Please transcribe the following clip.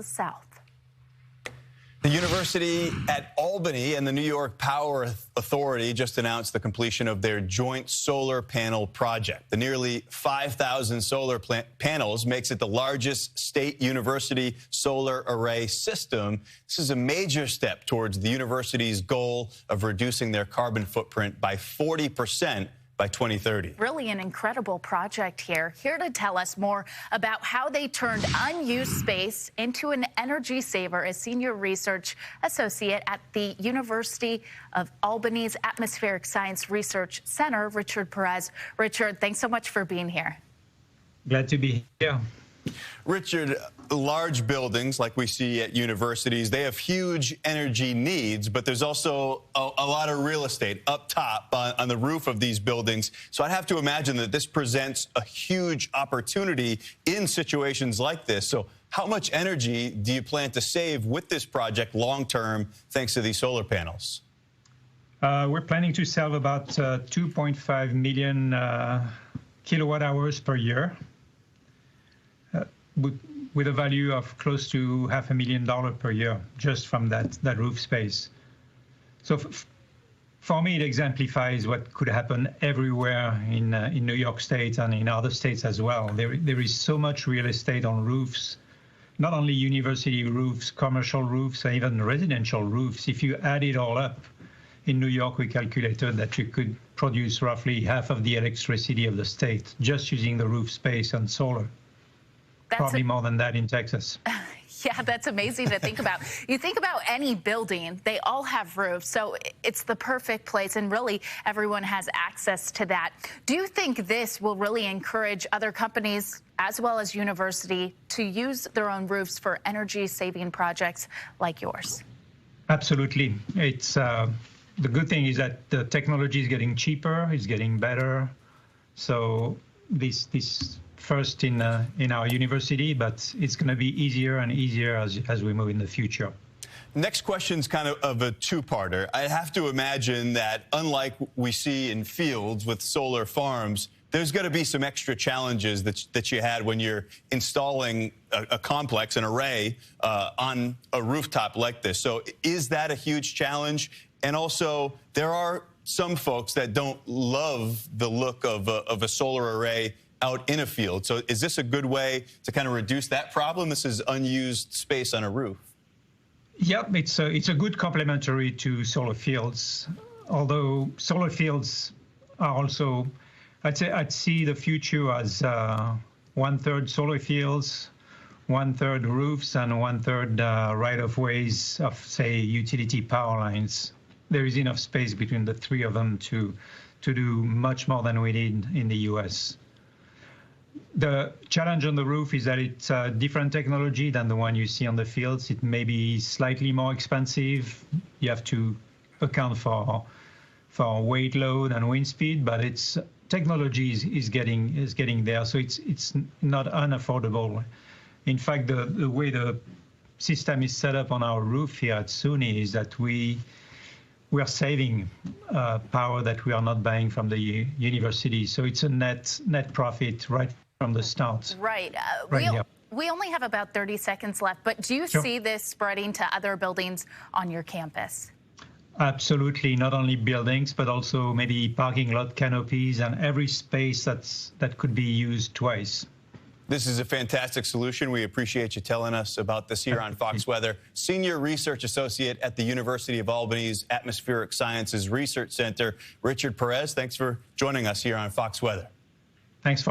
south. The university at Albany and the New York Power Authority just announced the completion of their joint solar panel project. The nearly 5,000 solar panels makes it the largest state university solar array system. This is a major step towards the university's goal of reducing their carbon footprint by 40% by 2030. Really an incredible project here. Here to tell us more about how they turned unused space into an energy saver is Senior Research Associate at the University of Albany's Atmospheric Science Research Center, Richard Perez. Richard, thanks so much for being here. Glad to be here. Richard, large buildings like we see at universities, they have huge energy needs, but there's also a lot of real estate up top on the roof of these buildings. So I'd have to imagine that this presents a huge opportunity in situations like this. So how much energy do you plan to save with this project long term thanks to these solar panels? We're planning to save about 2.5 million kilowatt hours per year, with a value of close to $500,000 per year just from that roof space. So for me, it exemplifies what could happen everywhere in New York State and in other states as well. There is so much real estate on roofs, not only university roofs, commercial roofs, or even residential roofs. If you add it all up, in New York, we calculated that you could produce roughly half of the electricity of the state just using the roof space and solar. Probably more than that in Texas. Yeah, that's amazing to think about. You think about any building, they all have roofs, so it's the perfect place, and really everyone has access to that. Do you think this will really encourage other companies as well as university to use their own roofs for energy-saving projects like yours? Absolutely. It's the good thing is that the technology is getting cheaper, it's getting better. So this first in our university, but it's going to be easier and easier as we move in the future. Next question's kind of a two-parter. I have to imagine that unlike we see in fields with solar farms, there's going to be some extra challenges that you had when you're installing a complex, an array, on a rooftop like this. So is that a huge challenge? And also, there are some folks that don't love the look of a solar array out in a field. So is this a good way to kind of reduce that problem? This is unused space on a roof. Yep, it's a good complementary to solar fields. Although solar fields are also, I'd see the future as 1/3 solar fields, 1/3 roofs, and 1/3 right-of-ways of, say, utility power lines. There is enough space between the three of them to do much more than we need in the U.S. The challenge on the roof is that it's a different technology than the one you see on the fields. It may be slightly more expensive. You have to account for weight load and wind speed, but its technology is getting there, so it's not unaffordable. In fact, the way the system is set up on our roof here at SUNY is that we are saving power that we are not buying from the university. So it's a net profit right from the start. Right. We only have about 30 seconds left, but do you see this spreading to other buildings on your campus? Absolutely. Not only buildings, but also maybe parking lot canopies and every space that could be used twice. This is a fantastic solution. We appreciate you telling us about this here on Fox Weather. Senior Research Associate at the University of Albany's Atmospheric Sciences Research Center, Richard Perez, thanks for joining us here on Fox Weather. Thanks for